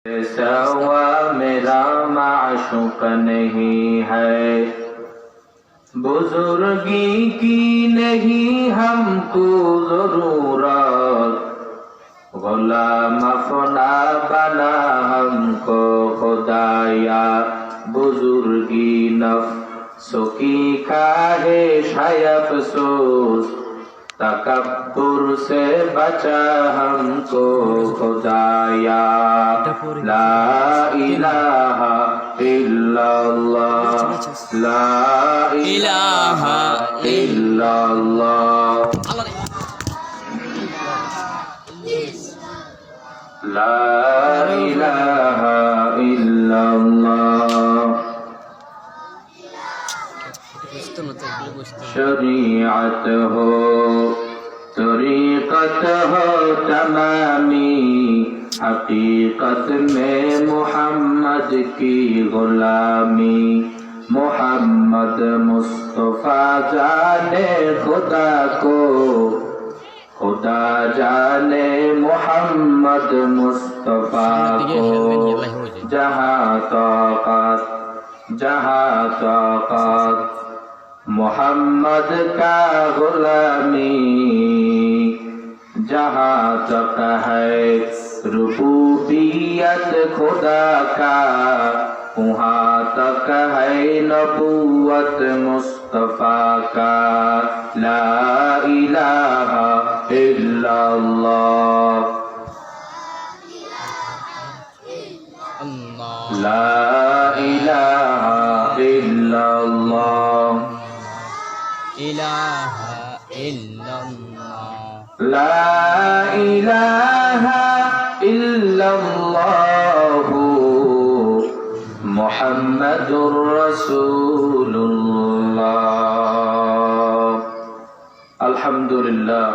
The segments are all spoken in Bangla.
सवा मेरा माशूक नहीं है, बुजुर्गी की नहीं हमको जरूरत, गुलाम अपना बना हमको खुदाया, बुजुर्गी नफ्सों की काहे शाय अफसोस, तकब्बुर से बचा हमको खुदाया, ला इलाहा इल्लल्लाह, ला इलाहा इल्लल्लाह, ला इलाहा इल्लल्लाह। शरीअत हो तरीक़त हो तमामी, हकीकत में मोहम्मद की गुलामी, मोहम्मद मुस्तफा जाने खुदा को, खुदा जाने मोहम्मद मुस्तफा को, जहाँ ताक़त मोहम्मद का गुलामी, जहाँ तक है रुबूबियत खुदा का, वहाँ तक है नबूवत मुस्तफा का, ला इलाहा इल्लल्लाह, ला इलाहा इल्लल्लाह, इलाहा इल्लल्लाह, ला इलाहा इल्लल्लाह, मुहम्मदुर रसूलुल्लाह। আলহামদুলিল্লাহ।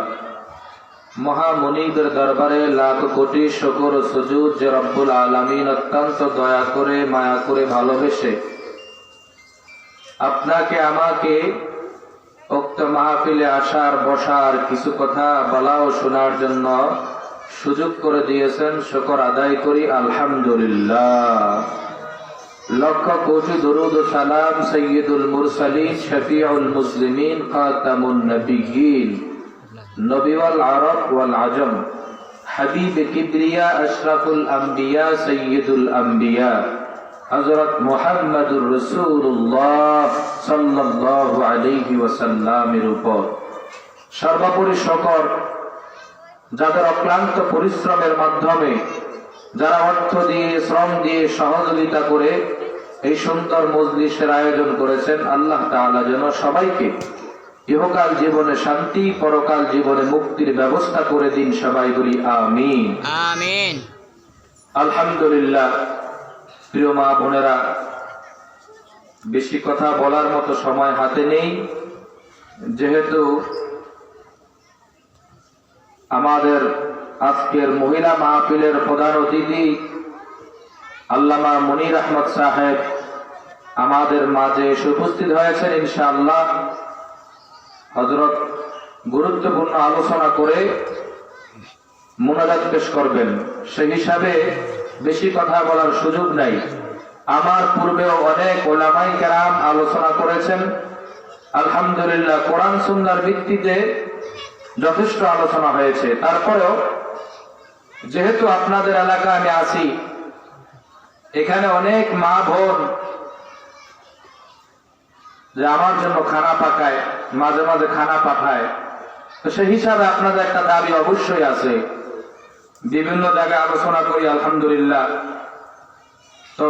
মহামনিদের দরবারে লাখ কোটি শুকর সুজুদ যে রব্বুল আলামিন অত্যন্ত দয়া করে মায়া করে ভালোবেসে আপনাকে আমাকে উক্ত মাহফিলে আসার বসার কিছু কথা বলা ও শোনার জন্য সুযোগ করে দিয়েছেন, শুকর আদায় করি আলহামদুলিল্লাহ। লক্ষ কোটি দরুদ ও সালাম সৈয়দুল মুরসালিন শফিউল মুসলিমিন খাতামুন নবিয়্যিন নবী ওয়াল আরব ওয়াল আজম হাবিব কিবরিয়া আশরাফুল আম্বিয়া সৈয়দুল আম্বিয়া হযরত মুহাম্মদুর রাসূলুল্লাহ সাল্লাল্লাহু আলাইহি ওয়াসাল্লামের উপর সর্বোপরি শকর, যাদের অক্লান্ত পরিশ্রমের মাধ্যমে, যারা অর্থ দিয়ে শ্রম দিয়ে সহযোগিতা করে এই সুন্দর মজলিসের আয়োজন করেছেন, আল্লাহ তাআলা যেন সবাইকে ইহকাল জীবনে শান্তি, পরকাল জীবনে মুক্তির ব্যবস্থা করে দিন। সবাই বলি আমিন আমিন। আলহামদুলিল্লাহ। প্রিয় মা বোনেরা, বেশি কথা বলার মতো সময় হাতে নেই, যেহেতু আমাদের আজকের মহিলা মাহফিলের প্রধান অতিথি আল্লামা মুনির আহমদ সাহেব আমাদের মাঝে এসে উপস্থিত হয়েছেন। ইনশাআল্লাহ হযরত গুরুত্বপূর্ণ আলোচনা করে মুনাজাত পেশ করবেন, সেই হিসাবে বেশি কথা বলার সুযোগ নাই। আমার পূর্বেও অনেক উলামায়ে কেরাম আলোচনা করেছেন, আলহামদুলিল্লাহ কোরআন সুন্নাহর ভিত্তিতে যথেষ্ট আলোচনা হয়েছে। তারপরেও যেহেতু আপনাদের এলাকায় আমি আছি, এখানে অনেক মা বোন যে আমার জন্য খানা পাকায়, মাঝে মাঝে খানা পাঠায়, তো সেই হিসাবে আপনাদের একটা দাবি অবশ্যই আছে। বিভিন্ন জায়গায় আলোচনা করি আলহামদুলিল্লাহ। তো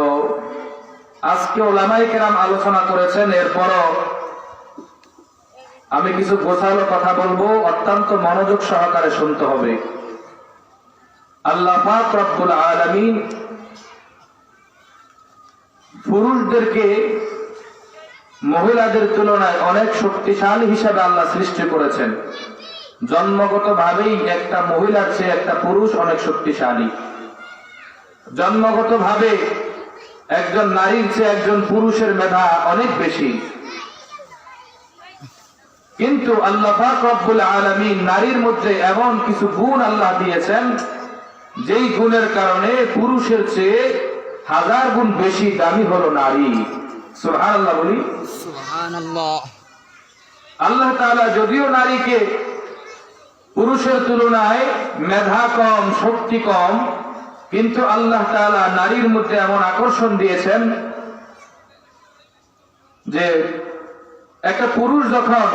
আজকে উলামায়ে কেরাম আলোচনা করেছেন, এরপরও আমি কিছু গোছালো কথা বলবো, অত্যন্ত মনোযোগ সহকারে শুনতে হবে। আল্লাহ পাক রব্বুল আলামিন পুরুষদেরকে মহিলাদের তুলনায় অনেক শক্তিশালী হিসাবে আল্লাহ সৃষ্টি করেছেন। জন্মগত ভাবেই একটা মহিলার চেয়ে একটা পুরুষ অনেক শক্তিশালী। জন্মগত ভাবে একজন নারীর চেয়ে একজন পুরুষের মেধা অনেক বেশি। কিন্তু আল্লাহ পাক রব্বুল আলামিন নারীর মধ্যে এমন কিছু গুণ আল্লাহ দিয়েছেন যেই গুণের কারণে পুরুষের চেয়ে 1000 গুণ বেশি দামি হলো নারী। সুবহানাল্লাহ বলি। সুবহানাল্লাহ। আল্লাহ তাআলা যদিও নারীকে পুরুষের তুলনায় মেধা কম, শক্তি কম, কিন্তু আল্লাহ তাআলা নারীর মধ্যে এমন আকর্ষণ দিয়েছেন যে একটা পুরুষ যখন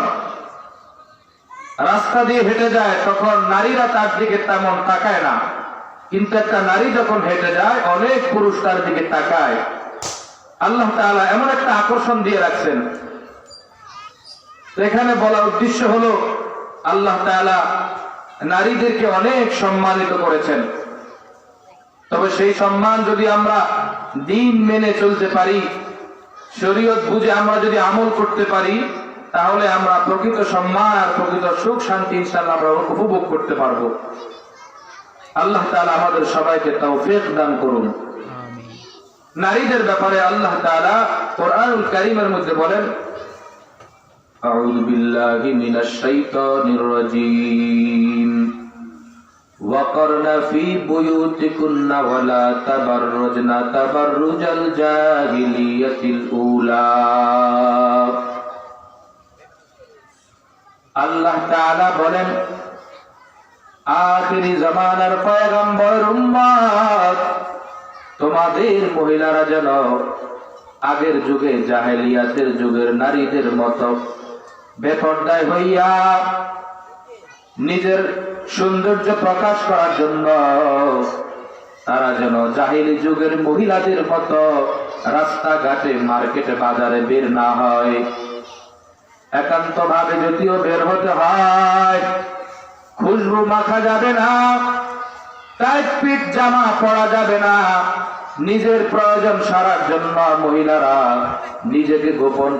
রাস্তা দিয়ে হেঁটে যায় তখন নারীরা তার দিকে তেমন তাকায় না, কিন্তু একটা নারী যখন হেঁটে যায় অনেক পুরুষ তার দিকে তাকায়। আল্লাহ তাআলা এমন একটা আকর্ষণ দিয়ে রাখছেন। এখানে বলার উদ্দেশ্য হলো আল্লাহ তাআলা নারীদেরকে অনেক সম্মানিত করেছেন। তবে সেই সম্মান যদি আমরা দিন মেনে চলতে পারি, শরীয়ত বুঝে আমরা যদি আমল করতে পারি, তাহলে আমরা প্রকৃত সম্মান আর প্রকৃত সুখ শান্তি ইনশাআল্লাহ আমরা উপভোগ করতে পারবো। আল্লাহ তাআলা আমাদের সবাইকে তৌফিক দান করুন। আমিন। নারীদের ব্যাপারে আল্লাহ তাআলা কোরআনুল কারীমের মধ্যে বলেন, আউযু বিল্লাহি মিনাশ শাইতানির রাজীম, ওয়াকারনা ফী বুয়ুতিকুন্না ওয়ালা তাবাররুজনা তাবাররুজাল জাহিলিয়াতিল উলা। আল্লাহ তাআলা বলেন, আখিরি জামানার পয়গম্বর উম্মত, তোমাদের মহিলারা যেন আগের যুগে জাহেলিয়াতের যুগের নারীদের মতো বেপরদায় হইয়া নিজের সৌন্দর্য প্রকাশ করার জন্য তারা যেন জাহেলি যুগের মহিলাদের মতো রাস্তাঘাটে, মার্কেটে, বাজারে বের না হয়। একান্ত ভাবে যদিও বের হতে হয়, খুশবু মাখা যাবে না, টাইট ফিট জামা পরা যাবে না। নিজের প্রয়োজন সারার জন্য মহিলারা নিজেকে গোপন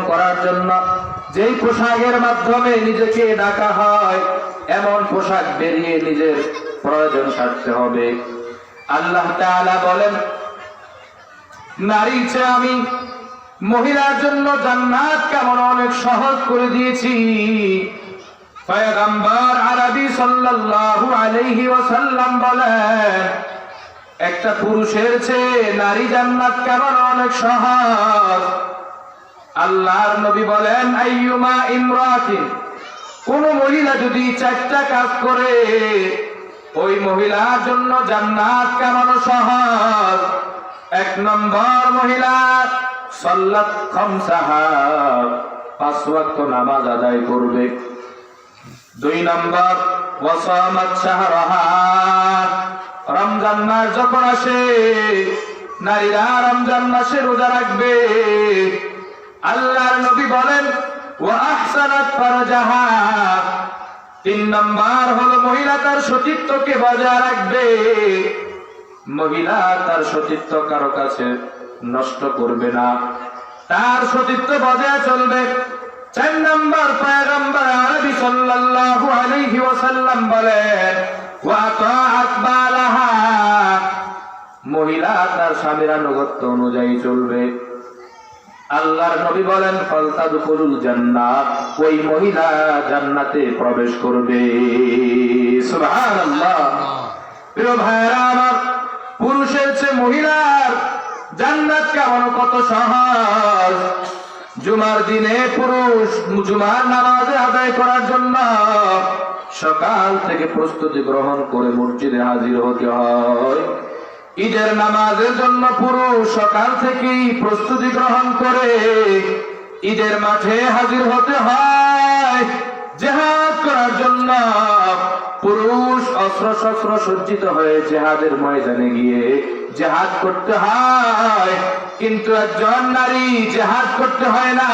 করার জন্য যেই পোশাকের মাধ্যমে নিজেকে ঢাকা হয়, এমন পোশাক বেরিয়ে নিজের প্রয়োজন সারতে হবে। আল্লাহ তাআলা বলেন, নারী চেয়ে আমি মহিলার জন্য জান্নাত কেমন অনেক সহজ করে দিয়েছি। পয়গম্বর আরবি সাল্লাল্লাহু আলাইহি ওয়াসাল্লাম বলেন, একটা পুরুষের চেয়ে নারী জান্নাত কেমন অনেক সহজ। আল্লাহর নবী বলেন, আইয়ুমা ইমরাতিন, কোন মহিলা যদি 4টা কাজ করে ওই মহিলার জন্য জান্নাত কেমন সহজ। 1 নম্বর, মহিলা সাল্লাত খামসাহা, 5 ওয়াক্ত নামাজ আদায় করবে। 2 নম্বর, ওয়াসামাত শাহরাহা, রমজান মাস যখন আসে নারীরা রমজান মাসে রোজা রাখবে। আল্লাহর নবী বলেন, ওয়া আহসানাত ফারজাহা, 3 নম্বর হলো মহিলা তার সতীত্বকে বজায় রাখবে। মহিলা তার সতীত্ব কারো কাছে নষ্ট করবে না, তার সতীত্ব বজায় চলবে। 4 নম্বর, পয়গম্বর আরবি সাল্লাল্লাহু আলাইহি ওয়াসাল্লাম বলেন, ওয়া তাআত বালাহা, মহিলা তার স্বামীর আনুগত্য অনুযায়ী চলবে। আল্লাহর নবী বলেন, ফালতাদখুলুল জান্নাহ, ওই মহিলা জান্নাতে প্রবেশ করবে। সুবহানাল্লাহ। প্রিয় ভাইরা আমার, পুরুষের চেয়ে মহিলার জান্নাত কেমন কত সহজ। জুমার দিনে পুরুষ জুমার নামাজ আদায় করার জন্য সকাল থেকে প্রস্তুতি গ্রহণ করে মসজিদে হাজির হতে হয়। ঈদের নামাজের জন্য পুরুষ সকাল থেকেই প্রস্তুতি গ্রহণ করে ঈদের মাঠে হাজির হতে হয়। জিহাদ করার জন্য পুরুষ অস্ত্র শস্ত্র সজ্জিত হয়ে জিহাদের ময়দানে গিয়ে জিহাদ করতে হয়। কিন্তু একজন নারী জিহাদ করতে হয় না,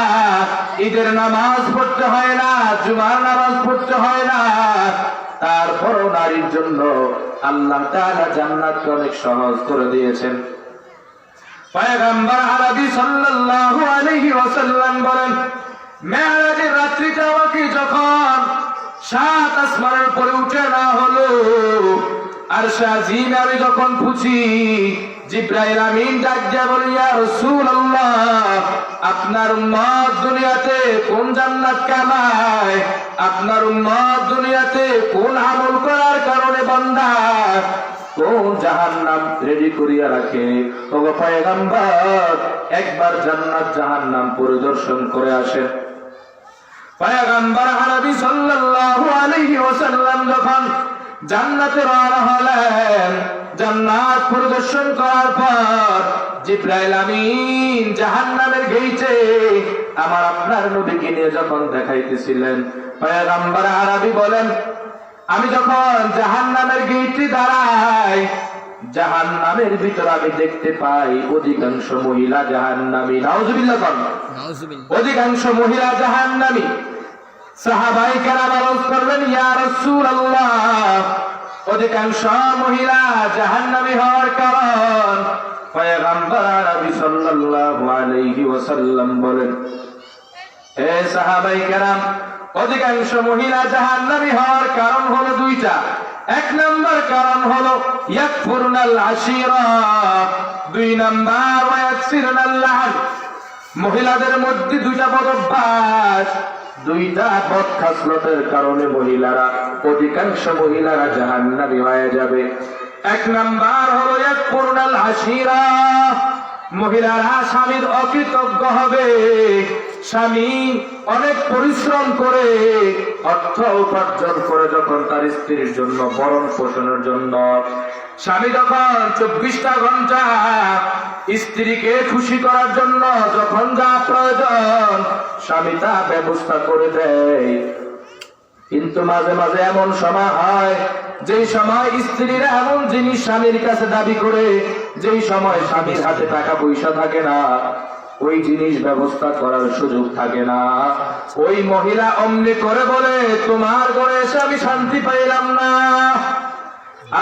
ঈদের নামাজ পড়তে হয় না, জুমার নামাজ পড়তে হয় না, তারপরও নারীর জন্য আল্লাহ তাআলা জান্নাতকে অনেক সহজ করে দিয়েছেন। পয়গম্বর আরবি সাল্লাল্লাহু আলাইহি ওয়াসাল্লাম বলেন, মেরাজের রাত্রিতে আমাকে যখন 7 আসমানের উপরে উঠে না হলো, আরশে আজিমে আমি যখন খুঁজি, জিবরাইল আমিন ডাক দিয়া বলে, ইয়া রাসূলুল্লাহ, আপনার উম্মত দুনিয়াতে কোন জান্নাত কামায়, আপনার উম্মত দুনিয়াতে কোন আমল করার কারণে বান্দা কোন জাহান্নাম রেডি করিয়া রাখে। ওগো পয়গম্বর, একবার জান্নাত জাহান্নাম পরিদর্শন করে আসেন। পয়গম্বর আরবি সাল্লাল্লাহু আলাইহি ওয়াসাল্লাম যখন জান্নাতে রওনা হলেন, জান্নাত পরিদর্শন করার পর জিবরাইল আমিন জাহান্নামের গেইটে আমার আপনার নবীকে নিয়ে যখন দেখাইতেছিলেন, পয়গম্বর আরবি বলেন, আমি যখন জাহান্নামের গেইটে দাঁড়াই, জাহান্নামের ভিতর আমি দেখতে পাই অধিকাংশ মহিলা জাহান্নামী। নাউজুবিল্লাহ বলেন। নাউজুবিল্লাহ। অধিকাংশ মহিলা জাহান্নামী। সাহাবায়ে কেরাম আরজ করলেন, ইয়া রাসূলুল্লাহ, অধিকাংশ মহিলা জাহান্নামী হওয়ার কারণ? পয়গম্বর আরবি সাল্লাল্লাহু আলাইহি ওয়াসাল্লাম বলেন, হে সাহাবায়ে কেরাম, অধিকাংশ মহিলা জাহান্নামী হওয়ার কারণ হলো দুইটা। এক নম্বর কারণ হলো ইয়াকফুরনাল আশিরা, দুই নম্বর ওয়ায়াকসিরনাল লাহন। মহিলাদের মধ্যে দুইটা বদ অভ্যাস, দুইটা বদ খাসলতের কারণে মহিলারা, অধিকাংশ মহিলারা জাহান্নামী হয়ে যাবে। এক নাম্বার হলো ইয়াকফুরনাল আশিরা, মহিলারা স্বামীর অকৃতজ্ঞ হবে। স্বামী অনেক পরিশ্রম করে অর্থ উপার্জন করে যখন তার স্ত্রীর জন্য ভরণ পোষণের জন্য, স্বামী যখন 24টা ঘন্টা স্ত্রীকে খুশি করার জন্য যখন যা প্রয়োজন স্বামী তা ব্যবস্থা করে দেয়, কিন্তু মাঝে মাঝে এমন সময় হয় যেই সময় স্ত্রীরা এমন জিনিস স্বামীর কাছে দাবি করে, যেই সময় স্বামীর হাতে টাকা পয়সা থাকে না, ওই জিনিস ব্যবস্থা করার সুযোগ থাকে না। ওই মহিলা অমনি করে বলে, তোমার ঘরে এসে আমি শান্তি পাইলাম না,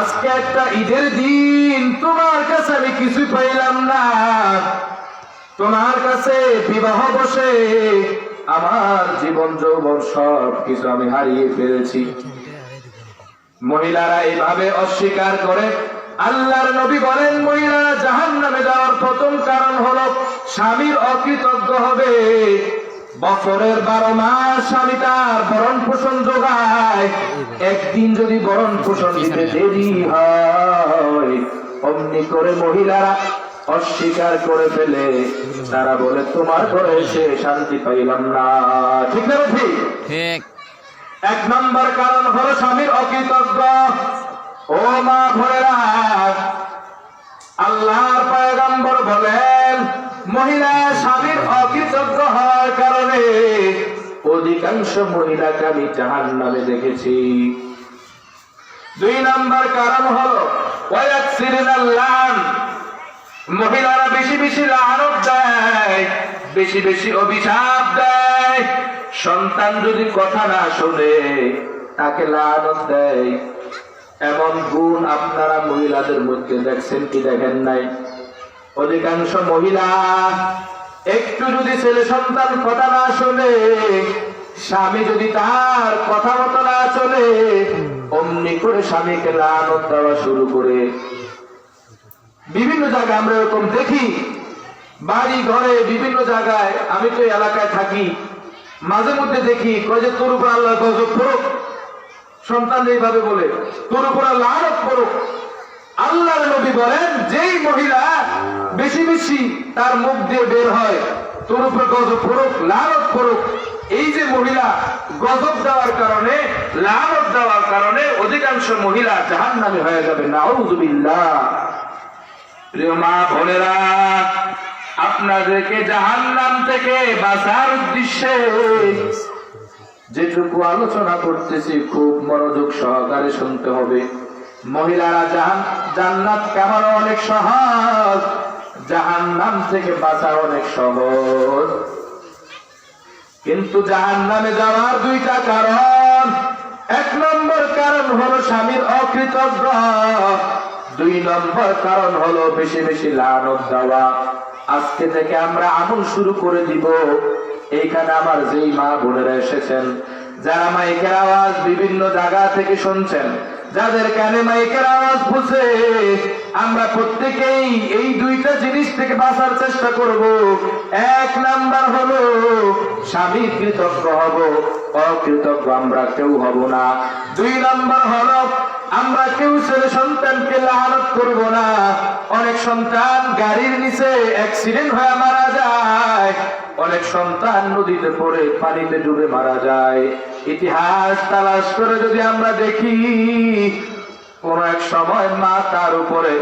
আজকে একটা ঈদের দিন, তোমার কাছে আমি কিছু পাইলাম না, তোমার কাছে বিবাহ বসে আমার জীবন যৌবন সব কিছু আমি হারিয়ে ফেলেছি। মহিলারা এইভাবে অস্বীকার করে। আল্লাহর নবী বলেন, মহিলারা জাহান্নামে যাওয়ার প্রথম কারণ হলো স্বামীর অকৃতজ্ঞ হবে। বছরের 12 মাস স্বামী তার ভরণ পোষণ যোগায়, একদিন যদি ভরণ পোষণ দিতে দেরি হয়, অমনি করে মহিলারা অস্বীকার করে ফেলে। তারা বলে, তোমার ঘরে এসে শান্তি পাইলাম না। ঠিক না ঠিক? ঠিক। এক নম্বর কারণ হলো স্বামীর অকৃতজ্ঞ। ও মা ভোরেরা, আল্লাহর পয়গম্বর বলেন, মহিলা স্বামীর অকৃতজ্ঞ হওয়ার কারণে অধিকাংশ মহিলাকে আমি জাহান্নামে দেখেছি। দুই নম্বর কারণ হলো ওয়ায়াকসিরনাল লান, মহিলারা বেশি বেশি লানত দেয়, বেশি বেশি অভিশাপ দেয়। সন্তান যদি কথা না শোনে তাকে লানত দেয়। এমন গুণ আপনারা মহিলাদের মধ্যে দেখছেন কি দেখেন নাই? অধিকাংশ মহিলা একটু যদি ছেলে সন্তান কথা না শোনে, স্বামী যদি তার কথা মতো না চলে, অমনি করে স্বামীকে লানত দেওয়া শুরু করে। বিভিন্ন জায়গায় আমরা এরকম দেখি, বাড়ি ঘরে বিভিন্ন জায়গায়। আমি তো এলাকায় থাকি, মাঝে মধ্যে দেখি কয় যে তোর উপর আল্লাহ গজব পড়ুক, সন্তান এইভাবে বলে, তোর উপর আল্লাহ লানত পড়ুক। আল্লাহর নবী বলেন, যেই মহিলা বেশি বেশি তার মুখ দিয়ে বের হয়, তোর উপর গজব পড়ুক, লানত পড়ুক, এই যে মহিলা গজব দেওয়ার কারণে, লানত দেওয়ার কারণে অধিকাংশ মহিলা জাহান্নামী হয়ে যাবে। নাউযুবিল্লাহ। প্রিয় মা বোনেরা, আপনাদেরকে জাহান্নাম থেকে বাঁচার উদ্দেশ্যে যেটুকু আলোচনা করতেছি খুব মনোযোগ সহকারে শুনতে হবে। মহিলারা জান্নাত কামানো অনেক সহজ, জাহান্নাম থেকে বাঁচা অনেক সহজ। কিন্তু জাহান্নামে যাওয়ার দুইটা কারণ। এক নম্বর কারণ হলো স্বামীর অকৃতজ্ঞ, দুই নম্বর কারণ হলো বেশি বেশি লানত দেওয়া। আজকে থেকে আমরা আমল শুরু করে দিব। এইখানে আমার যেই মা বোনেরা এসেছেন, যারা মাইকের আওয়াজ বিভিন্ন জায়গা থেকে শুনছেন, যাদের কানে মাইকের আওয়াজ পৌঁছে, আমরা প্রত্যেকেই এই দুইটা জিনিস থেকে বাঁচার চেষ্টা করব। এক নাম্বার হলো স্বামী কৃতজ্ঞ হব, অকৃতজ্ঞ আমরা কেউ হব না। দুই নাম্বার হলো আমরা কেউ ছেলে সন্তানকে লানত করব না। অনেক সন্তান গাড়ির নিচে অ্যাক্সিডেন্ট হয়ে মারা যায়, অনেক সন্তান নদীতে পড়ে পানিতে ডুবে মারা যায়। ইতিহাস তালাশ করে যদি আমরা দেখি, কোন এক সময় মা তার উপরে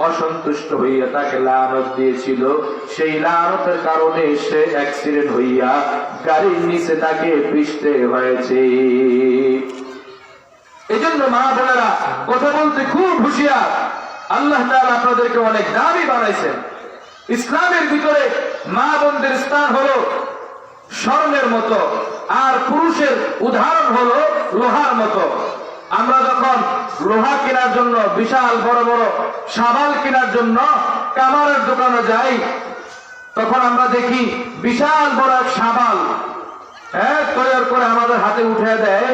অসন্তুষ্ট হইয়া তাকে লানত দিয়েছিল, সেই লানতের কারণে সে অ্যাক্সিডেন্ট হইয়া গাড়ির নিচে তাকে পিষতে হয়েছে। এই জন্য মা বোনেরা কথা বলতে খুব হুঁশিয়ার। আল্লাহ তাআলা আপনাদেরকে অনেক দামি বানাইছেন। ইসলামের ভিতরে মা বোনদের স্থান হলো স্বর্ণের মতো, আর পুরুষের উদাহরণ হলো লোহার মতো। আমরা যখন লোহা কেনার জন্য, বিশাল বড় বড় সাবাল কেনার জন্য কামারের দোকানে যাই, তখন আমরা দেখি বিশাল বড় এক সাবাল তৈরি করে আমাদের হাতে উঠে দেয়,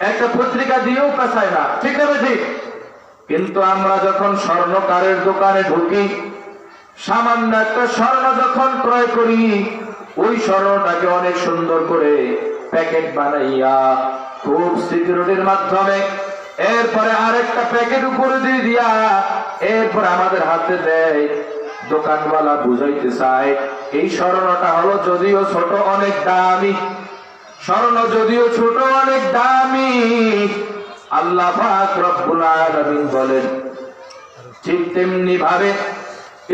একটা পত্রিকা দিয়েও কাছায় না, ঠিক না ঠিক? কিন্তু আমরা যখন স্বর্ণকারের দোকানে ঢুকি, সামান্য একটা স্বর্ণ যখন ক্রয় করি, ওই স্বর্ণটাকে অনেক সুন্দর করে প্যাকেট বানাইয়া খুব সিকিউরিটির মাধ্যমে এরপরে আরেকটা প্যাকেট উপরে দিয়ে দিয়া এরপরে আমাদের হাতে দেয়। দোকানওয়ালা বুঝাইতে চায় এই স্বর্ণটা হলো যদিও ছোট অনেক দামি, স্বর্ণ যদিও ছোট অনেক দামি। আল্লাহ পাক রব্বুল আলামিন বলেন, ঠিক তেমনি ভাবে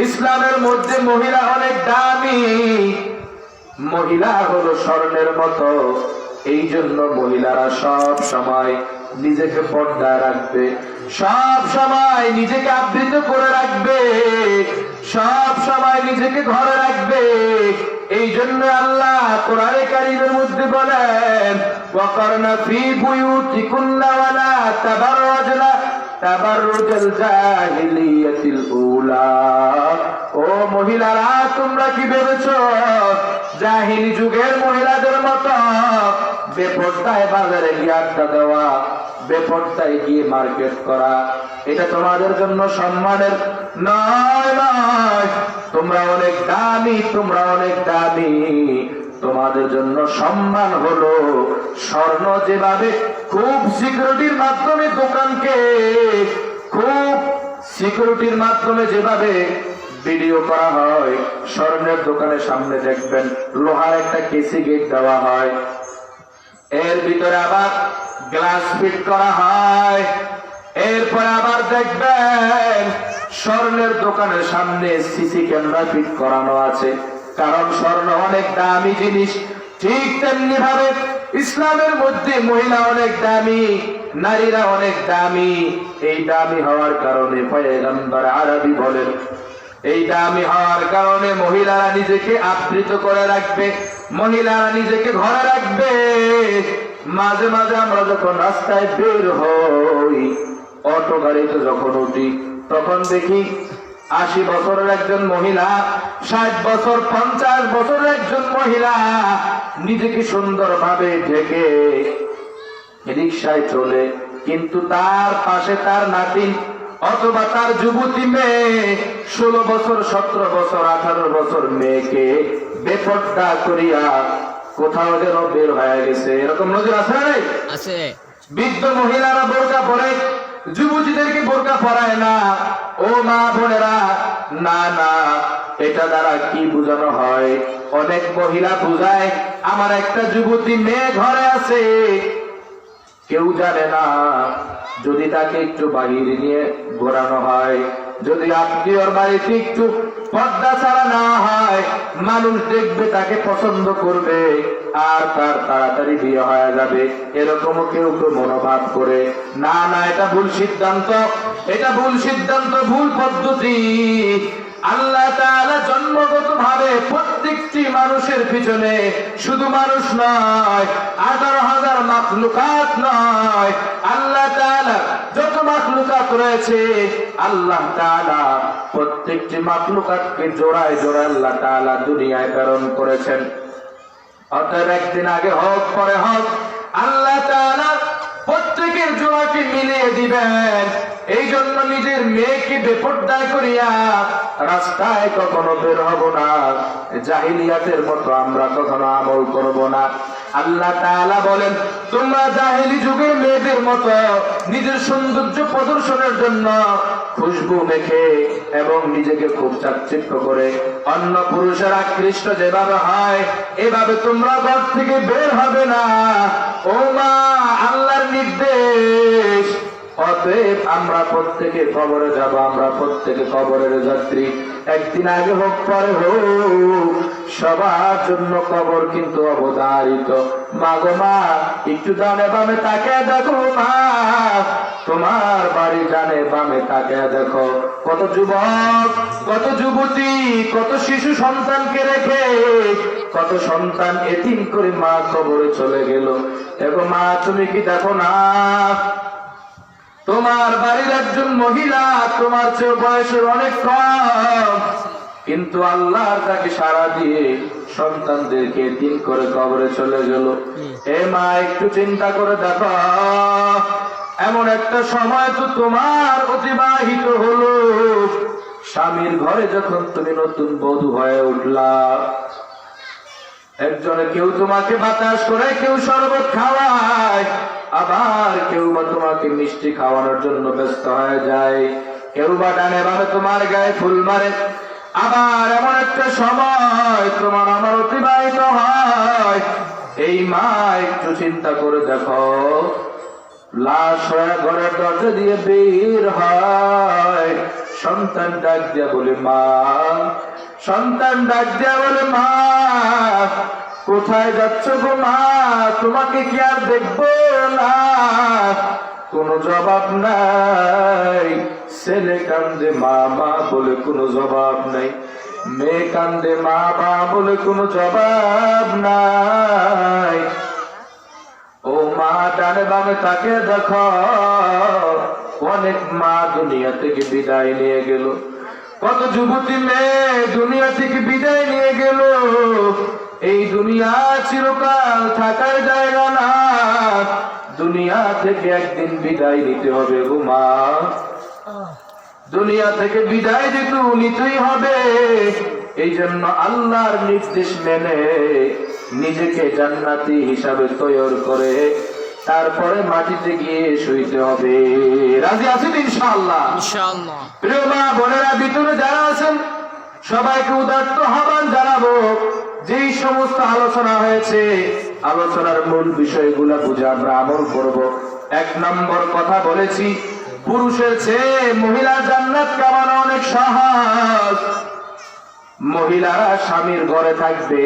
ইসলামের মধ্যে মহিলা অনেক দামি, মহিলা হলো স্বর্ণের মতো। এই জন্য মহিলারা সব সময় নিজেকে পর্দায় রাখবে, সব সময় নিজেকে আবৃত করে রাখবে, সব সময় নিজেকে ঘরে রাখবে। এই জন্য আল্লাহ কোরআনে কারীমের মধ্যে বলেন, ওয়াকারনা ফি বুয়ুতিকুন্না ওয়ালা তাবাররাজনা তাবাররুজাল জাহিলিয়াতিল উলা। ও মহিলারা, তোমরা কি ভেবেছো জাহিলি যুগের মহিলাদের মতো বেপরদায় বাজারে গিয়ে আড্ডা দেওয়া, বেপরদায় গিয়ে মার্কেট করা, এটা তোমাদের জন্য সম্মানের নয়? নয়, তোমরা অনেক দামি, তোমরা অনেক দামি। তোমাদের জন্য সম্মান হলো স্বর্ণ যেভাবে খুব সিকিউরিটির মাধ্যমে দোকানকে খুব সিকিউরিটির মাধ্যমে যেভাবে ভিডিও করা হয়, স্বর্ণের দোকানের সামনে দেখবেন লোহার একটা কেসি গেট দেওয়া হয়, এর ভিতরে আবার গ্লাস ফিট করা হয়। এরপরে আবার দেখবেন স্বর্ণের দোকানের সামনে সিসি ক্যামেরা ফিট করানো আছে, কারণ স্বর্ণ অনেক দামি জিনিস। ঠিক তেমনি ভাবে ইসলামের মধ্যে মহিলা অনেক দামি, নারীরা অনেক দামি। এই দামি হওয়ার কারণে পয়গম্বর আরবি বলেন, এই দামি হওয়ার কারণে মহিলারা নিজেকে আবৃত করে রাখবে, মহিলারা নিজেকে ঘরে রাখবে। মাঝে মাঝে আমরা যখন রাস্তায় বের হই, অটো গাড়িতে যখন উঠি, তখন দেখি 80 বছরের একজন মহিলা, 60 বছর 50 বছরের একজন মহিলা নিজেকে সুন্দরভাবে ঢেকে রিক্সায় চলে, কিন্তু তার পাশে তার নাতিন অথবা তার যুবতী মেয়ে 16 বছর 17 বছর 18 বছর মেয়েকে বেপর্দা করিয়া কোথাও যেন বের হয়ে গেছে। এরকম নজির আছে না? আছে। বৃদ্ধ মহিলারা বোরকা পরে, যুবতীদেরকে বোরকা পরায় না। ও মা বোনেরা, না না, এটা দ্বারা কি বোঝানো হয়? অনেক মহিলা বুঝায় আমার একটা যুবতী মেয়ে ঘরে আছে, কেউ জানে না। যদি তাকে একটু বাহিরে নিয়ে ঘোরানো হয়, যদি আত্মীয়র বাড়িতে একটু পর্দা ছাড়া না হয়, মানুষ দেখবে, তাকে পছন্দ করবে, আর তার তাড়াতাড়ি বিয়ে হয়ে যাবে, এরকমও কেউ কেউ মনোভাব করে। না না, এটা ভুল সিদ্ধান্ত, এটা ভুল সিদ্ধান্ত, ভুল পদ্ধতি। আল্লাহ তাআলা জন্মগতভাবে প্রত্যেকটি মানুষের পিছনে, শুধু মানুষ নয়, 18,000 মাখলুকাত নয়, আল্লাহ তাআলা যত মাখলুকাত রয়েছে, আল্লাহ তাআলা প্রত্যেকটি মাখলুকাতকে জোড়ায় জোড়ায় আল্লাহ তাআলা দুনিয়ায় প্রেরণ করেছেন। অতএব একদিন আগে হোক পরে হোক, আল্লাহ তাআলা প্রত্যেকের জোয়াকে মিলিয়ে দিবেন। এই জন্য নিজের মেয়েকে বেপরদায় করিয়া রাস্তায় কখনো বের হব না, জাহিলিয়াতের মতো আমরা কখনো আমল করব না। আল্লাহ তাআলা বলেন, তোমরা জাহিলি যুগের মেয়েদের মতো নিজের সৌন্দর্য প্রদর্শনের জন্য খুশবু মেখে এবং নিজেকে খুব চাকচিক্য করে অন্য পুরুষের আকৃষ্ট যেভাবে হয় এভাবে তোমরা ঘর থেকে বের হবে না। ও মা, আল্লাহর নির্দেশ। অতএব আমরা প্রত্যেকে কবরে যাব, আমরা প্রত্যেকে কবরের যাত্রী। একদিন আগে হোক পরে হোক, সবার জন্য কবর কিন্তু অবধারিত। মা গো মা, একটু ডানে বামে তাকিয়ে দেখো মা, তোমার বাড়ি ডানে বামে তাকিয়ে দেখো। কত যুবক, কত যুবতী, কত শিশু সন্তানকে রেখে কত সন্তান এতিম করে মা কবরে চলে গেল। দেখো মা, তুমি কি দেখো না তোমার বাড়ির একজন মহিলা তোমার চেয়ে বয়সের অনেক কম, কিন্তু আল্লাহর তাকে সাড়া দিয়ে সন্তানদেরকে এতিম করে কবরে চলে গেল। এ মা, একটু চিন্তা করে দেখো, এমন একটা সময় তো তোমার অতিবাহিত হলো। স্বামীর ঘরে যখন তুমি নতুন বধূ হয়ে উঠলা, একজনে কেউ তোমাকে বাতাস করে, কেউ শরবত খাওয়ায়, আবার কেউ বা তোমাকে মিষ্টি খাওয়ানোর জন্য ব্যস্ত হয়ে যায়, কেউ বা ডানে বামে তোমার গায়ে ফুল মারে। আবার এমন একটা সময় তোমার আমার অতিবাহিত হয়। এই মা, একটু চিন্তা করে দেখো, লাশ হয়ে ঘরের দরজা দিয়ে বের হয়, সন্তান ডাক দিয়া বলে মা, সন্তান ডাক দিয়া বলে মা, কোথায় যাচ্ছ গো মা, তোমাকে কি আর দেখবো না? কোনো জবাব নাই। ছেলে কান্দে মা মা বলে কোনো জবাব নাই, মেয়ে কান্দে মা মা বলে কোনো জবাব নাই। ও মা, ডানে বামে তাকে দেখো, অনেক মা দুনিয়া থেকে বিদায় নিয়ে গেল, কত যুবতী মেয়ে দুনিয়া থেকে বিদায় নিয়ে গেল। এই দুনিয়া চিরকাল থাকার জায়গা না, দুনিয়া থেকে একদিন বিদায় নিতে হবে গো মা, দুনিয়া থেকে বিদায় যেহেতু নিতেই হবে। এই জন্য আল্লাহর নির্দেশ মেনে নিজেকে জান্নাতি হিসাবে তৈরি করে তারপরে মাটিতে গিয়ে শুইতে হবে। রাজি আছেন ইনশাআল্লাহ? ইনশাআল্লাহ। প্রিয় মা বোনেরা, ভিতরে যারা আছেন সবাইকে উদাত্ত আহ্বান জানাবো, যেই সমস্ত আলোচনা হয়েছে আলোচনার মূল বিষয়গুলো বুঝে আমরা আমল করব। 1 নম্বর কথা বলেছি, পুরুষের চেয়ে মহিলার জান্নাত কামানো অনেক সহজ। মহিলারা স্বামীর ঘরে থাকবে,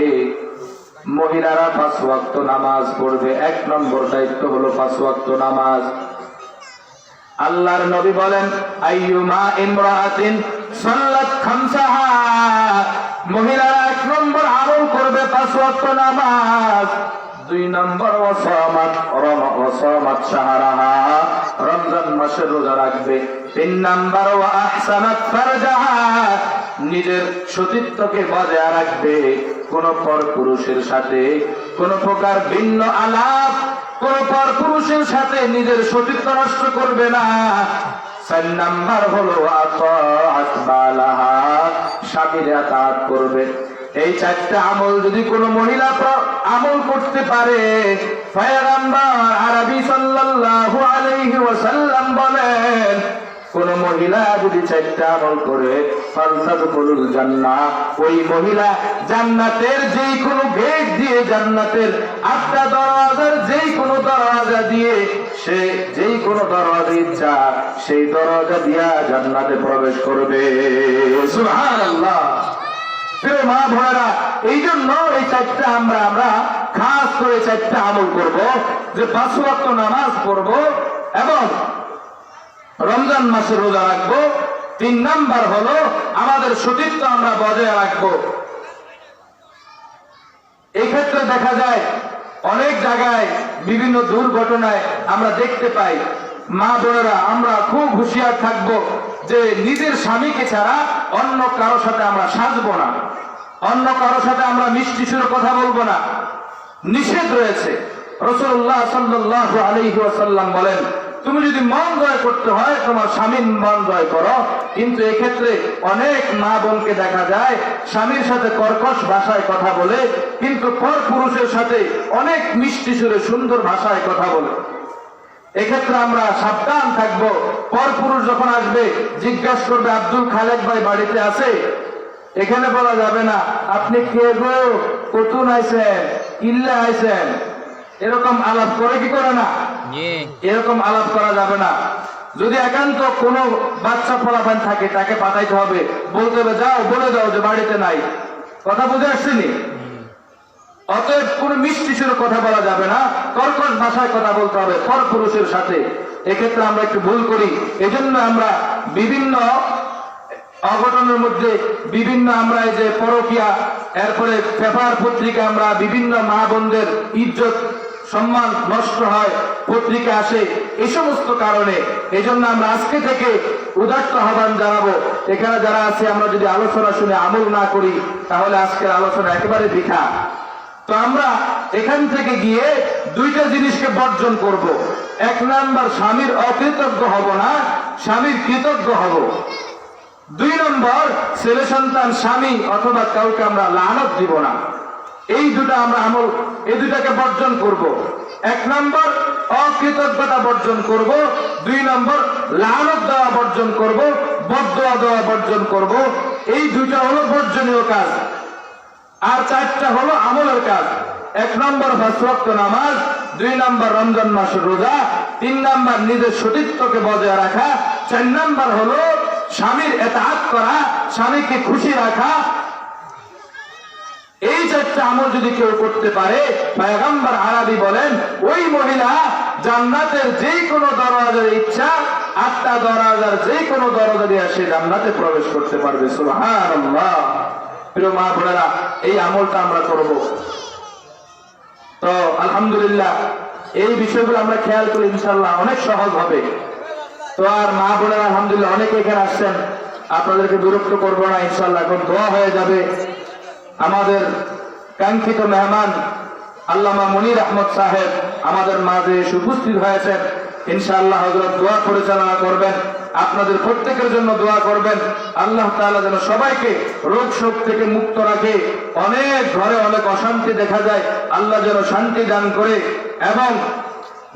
মহিলারা 5 ওয়াক্ত নামাজ পড়বে। 1 নম্বর দায়িত্ব হলো 5 ওয়াক্ত নামাজ। আল্লাহর নবী বলেন, আইয়ুমা ইমরাআতিন সাল্লাত খামসাহা, মহিলারা 1 নম্বর আমল করবে 5 ওয়াক্ত নামাজ। 2 নম্বর ওয়াসামাত শাহরাহা, রমজান মাসে রোজা রাখবে। 3 নম্বর ওয়া আহসানাত ফারজাহা, নিজের সতীত্বকে বজায় রাখবে, কোন পর পুরুষের সাথে কোন প্রকার ভিন্ন আলাপ, কোন পর পুরুষের সাথে নিজের সতীত্ব নষ্ট করবে না। 4 নাম্বার হলো আতাআত বালাহা, স্বামীর আতাআত করবে। এই 4টা আমল যদি কোন মহিলা আমল করতে পারে, পয়গম্বর আরবি সাল্লাল্লাহু আলাইহি ওয়াসাল্লাম বলেন, কোন মহিলা যদি 4টা আমল করে ফালতাদখুলুল জান্নাহ, ওই মহিলা জান্নাতের যেই কোনো গেট দিয়ে, জান্নাতের 8টা দরওয়াজার যেই কোনো দরওয়াজা দিয়ে, সে যেই কোনো দরওয়াজা ইচ্ছা সেই দরওয়াজা দিয়া জান্নাতে প্রবেশ করবে। সুবহানাল্লাহ। প্রিয় মা বোনেরা, এই জন্য এই 4টা আমরা খাস করে 4টা আমল করব, যে 5 ওয়াক্ত নামাজ পড়ব এবং রমজান মাসে রোজা রাখবো। 3 নাম্বার হলো আমাদের সতীত্ব আমরা বজায় রাখবো। এই ক্ষেত্রে দেখা যায় অনেক জায়গায় বিভিন্ন দুর্ঘটনায় আমরা দেখতে পাই, মা বোনেরা আমরা খুব হুঁশিয়ার থাকবো যে নিজের স্বামীকে ছাড়া অন্য কারোর সাথে আমরা সাজবো না, অন্য কারোর সাথে আমরা মিষ্টি সুরে কথা বলবো না, নিষেধ রয়েছে। রাসূলুল্লাহ সাল্লাল্লাহু আলাইহি ওয়াসাল্লাম বলেন, তুমি যদি মন জয় করতে হয় তোমার স্বামীর মন জয় করো। কিন্তু এক্ষেত্রে অনেক মা বোনকে দেখা যায় স্বামীর সাথে কর্কশ ভাষায় কথা বলে, কিন্তু পর পুরুষের সাথে অনেক মিষ্টি সুরে সুন্দর ভাষায় কথা বলে। এক্ষেত্রে আমরা সাবধান থাকবো। পর পুরুষ যখন আসবে জিজ্ঞাসা করবে, আব্দুল খালেক ভাই বাড়িতে আছে? এখানে বলা যাবে না আপনি কে গো, কতুন আইছেন, ইল্লা আইছেন। এরকম আলাপ করে কি করে না? জি। এরকম আলাপ করা যাবে না। যদি একান্ত কোনো বাচ্চা ফলাফান থাকে তাকে পাঠাইতে হবে, বলতে হবে যাও বলে দাও যে বাড়িতে নাই। কথা বুঝে আসছেনি? অতএব কোনো মিষ্টি সুরে কথা বলা যাবে না, কর্কশ ভাষায় কথা বলতে হবে পর পুরুষের সাথে। এক্ষেত্রে আমরা একটু ভুল করি। এজন্য আমরা বিভিন্ন অঘটনের মধ্যে বিভিন্ন আমরা এই যে পরকিয়া, এরপরে পেপার পত্রিকা, আমরা বিভিন্ন মা বোনদের ইজ্জত সম্মান নষ্ট হয়, পত্রিকা আসে, এই সমস্ত কারণে। এই জন্য আমরা আজকে থেকে উদাত্ত আহ্বান জানাবো, এখানে যারা আছে আমরা যদি আলোচনা শুনে আমল না করি তাহলে আজকের আলোচনা একেবারে বৃথা। তো আমরা এখান থেকে গিয়ে দুইটা জিনিসকে বর্জন করব। এক নাম্বার, স্বামীর অকৃতজ্ঞ হব না, স্বামীর কৃতজ্ঞ হব। দুই নম্বর, ছেলে সন্তান, স্বামী অথবা কাউকে আমরা লানত দিব না। এই দুটা আমরা আমল, এই দুটাকে বর্জন করব। এক নম্বর অকৃতজ্ঞতা বর্জন করব, দুই নম্বর লানত দেওয়া বর্জন করব, বদদোয়া দেওয়া বর্জন করব। এই দুইটা হলো বর্জনীয় কাজ। আর চারটা হলো আমলের কাজ। এক নম্বর 5 ওয়াক্ত নামাজ, 2 নম্বর রমজান মাসের রোজা, 3 নম্বর নিজের সতীত্বকে বজায় রাখা, 4 নম্বর হলো স্বামীর ইতাআত করা, স্বামীকে খুশি রাখা। এই 4টা আমল যদি কেউ করতে পারে, পয়গম্বর আরবি বলেন ওই মহিলা জান্নাতের যে কোনো দরজার ইচ্ছা 8টা দরজার যে কোনো দরজা দিয়ে সে জান্নাতে প্রবেশ করতে পারবে। সুবহানাল্লাহ। প্রিয় মা বোনেরা, এই আমলটা আমরা করব। তো আলহামদুলিল্লাহ, এই বিষয়গুলো আমরা খেয়াল করি, ইনশাআল্লাহ অনেক সহজ হবে। তো আর মা বোনেরা আলহামদুলিল্লাহ অনেকে এখানে আসছেন, আপনাদেরকে বিরক্ত করব না ইনশাআল্লাহ। এখন দোয়া হয়ে যাবে। আমাদের কাঙ্ক্ষিত মেহমান আল্লামা মনির আহমদ সাহেব আমাদের মাঝে উপস্থিত হয়েছেন। ইনশাআল্লাহ হযরত দোয়া পরিচালনা করবেন, আপনাদের প্রত্যেকের জন্য দোয়া করবেন। আল্লাহ তাআলা যেন সবাইকে রোগ শোক থেকে মুক্ত রাখে। অনেক ঘরে অনেক অশান্তি দেখা যায়, আল্লাহ যেন শান্তি দান করে এবং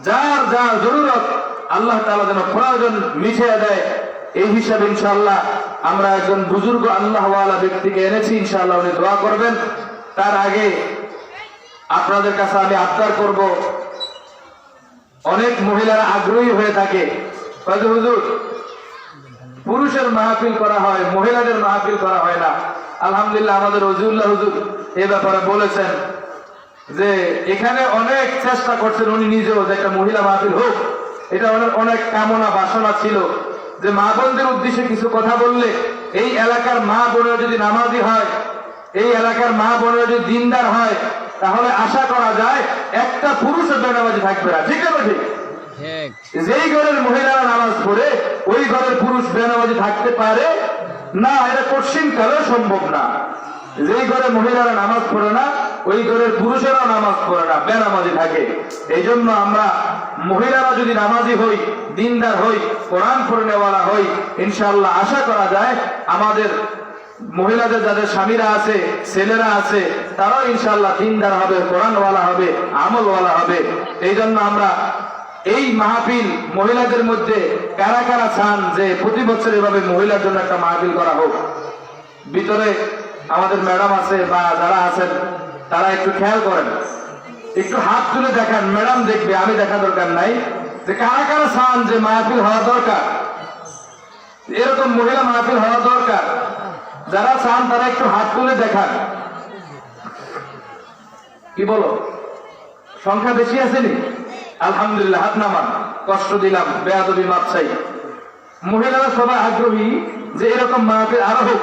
যার যার জরুরত আল্লাহ তাআলা যেন প্রয়োজন মিটিয়ে দেয়। এই হিসাবে ইনশাআল্লাহ আমরা একজন বুজুর্গ আল্লাহওয়ালা ব্যক্তিকে এনেছি, ইনশাআল্লাহ উনি দোয়া করবেন। তার আগে আপনাদের কাছে আমি আবদার করব, অনেক মহিলারা আগ্রহী হয়ে থাকে, হুজুর পুরুষের মাহফিল করা হয়, মহিলাদের মাহফিল করা হয় না। আলহামদুলিল্লাহ আমাদের ওজিউল্লাহ হুজুর এ ব্যাপারে বলেছেন যে এখানে অনেক চেষ্টা করছেন উনি নিজেও যে একটা মহিলা মাহফিল হোক। এটা অনেক কামনা বাসনা ছিল যে মা বোনদের উদ্দেশ্যে কিছু কথা বললে এই এলাকার মা বোনেরা যদি নামাজি হয়, এই এলাকার মা বোনেরা যদি দিনদার হয়, তাহলে আশা করা যায় একটা পুরুষও বেনামাজি থাকবে না। ঠিক আছে? ঠিক। যেই ঘরের মহিলারা নামাজ পড়ে ওই ঘরের পুরুষ বেনামাজি থাকতে পারে না, এটা কঠিন কালেও সম্ভব না। যেই ঘরে মহিলারা নামাজ পড়ে না ওই ঘরের পুরুষেরাও নামাজ পড়ে না, বেনামাজি থাকে। এই জন্য আমরা মহিলারা যদি নামাজি হই, দিনদার হই, কোরআন পড়নেওয়ালা হই, ইনশাআল্লাহ আশা করা যায় আমাদের মহিলাদের যাদের স্বামীরা আছে, ছেলেরা আছে, তারাও ইনশাআল্লাহ দিনদার হবে, কোরআনওয়ালা হবে, আমলওয়ালা হবে। এই জন্য আমরা এই মাহফিল মহিলাদের মধ্যে কারা কারা চান যে প্রতি বছর এভাবে মহিলার জন্য একটা মাহফিল করা হোক? ভিতরে আমাদের ম্যাডাম আছে বা যারা আছেন তারা একটু খেয়াল করেন, একটু হাত তুলে দেখান, ম্যাডাম দেখবে, আমি দেখা দরকার নাই, যে কারা কারা চান যে মাহফিল হওয়া দরকার, এরকম মহিলা মাহফিল হওয়া দরকার। যারা চান তারা একটু হাত তুলে দেখান। কি বলো, সংখ্যা বেশি আসেনি? আলহামদুলিল্লাহ, হাত নামান, কষ্ট দিলাম, বেয়াদবি মাপ চাই। মহিলারা সবাই আগ্রহী যে এরকম মাহফিল আরো হোক,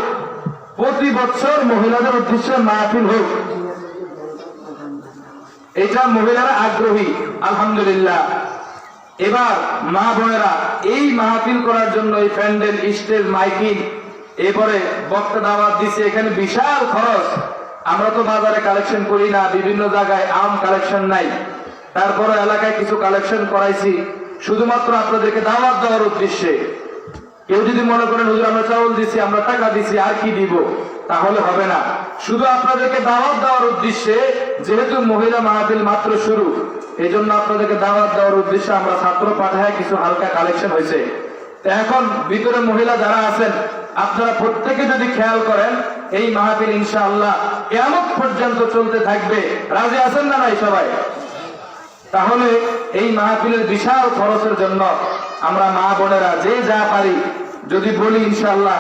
প্রতি বছর মহিলাদের উদ্দেশ্যে মাহফিল হোক, এটা মহিলারা আগ্রহী। আলহামদুলিল্লাহ। এবার মা বোনেরা এই মাহফিল করার জন্য এই প্যান্ডেল, স্টেজ, মাইকিং, এরপরে বক্তা দাওয়াত দিচ্ছে, এখানে বিশাল খরচ। আমরা তো বাজারে কালেকশন করি না, বিভিন্ন জায়গায় আম কালেকশন নাই, তারপরে এলাকায় কিছু কালেকশন করাইছি শুধুমাত্র আপনাদেরকে দাওয়াত দেওয়ার উদ্দেশ্যে। কেউ যদি মনে করেন হুজুর আমরা চাউল দিছি, আমরা টাকা দিছি, আর কি দিব, তাহলে হবে না। শুধু আপনাদেরকে দাওয়াত দেওয়ার উদ্দেশ্যে, যেহেতু মহিলা মাহফিল মাত্র শুরু, এই জন্য আপনাদেরকে দাওয়াত দেওয়ার উদ্দেশ্যে আমরা ছাত্র পাঠায় কিছু হালকা কালেকশন হয়েছে। তো এখন ভিতরে মহিলা যারা আছেন, আপনারা প্রত্যেকে যদি খেয়াল করেন, এই মাহফিল ইনশাআল্লাহ কিয়ামত পর্যন্ত চলতে থাকবে। রাজি আছেন না নাই সবাই? তাহলে এই মাহফিলের বিশাল খরচের জন্য আমরা মা বোনেরা যে যা পারি যদি বলি, ইনশাআল্লাহ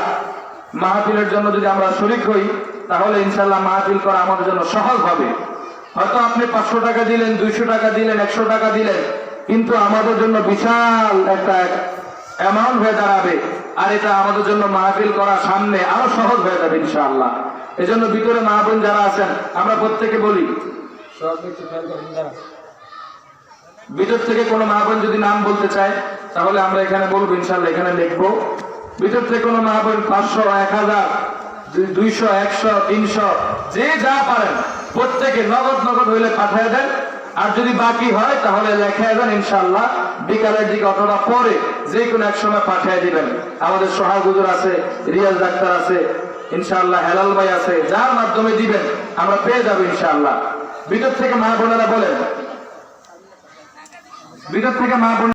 মাহফিলের জন্য যদি আমরা শরীক হই, তাহলে ইনশাআল্লাহ মাহফিল করা আমাদের জন্য সহজ হবে। হয়তো আপনি 500 টাকা দিলেন, 200 টাকা দিলেন, 100 টাকা দিলেন, কিন্তু আমাদের জন্য বিশাল একটা অ্যামাউন্ট হয়ে দাঁড়াবে। আর এটা আমাদের জন্য মাহফিল করা সামনে আরো সহজ হয়ে যাবে ইনশাআল্লাহ। এই জন্য ভিতরে মা বোন যারা আছেন, আমরা প্রত্যেকে বলি, ভিতর থেকে কোনো মা বোন যদি নাম বলতে চায়, তাহলে আমরা এখানে বলবো, ইনশাআল্লাহ এখানে লিখবো। ভিতর থেকে কোনো মা বোন 500, 1000, 200, 100, 300 যে যা পারেন প্রত্যেকে নগদ হইলে পাঠিয়ে দেন। আর যদি বাকি হয় তাহলে লেখায় দেন, ইনশাআল্লাহ বিকালের দিকে অথবা পরে যে কোনো এক সময় পাঠিয়ে দিবেন। আমাদের সোহাগ হুজুর আছে, রিয়াজ ডাক্তার আছে, ইনশাআল্লাহ হেলাল ভাই আছে, যার মাধ্যমে দিবেন আমরা পেয়ে যাবো ইনশাআল্লাহ। ভিতর থেকে মা বোনেরা বলেন, ভিতর থেকে মা বোন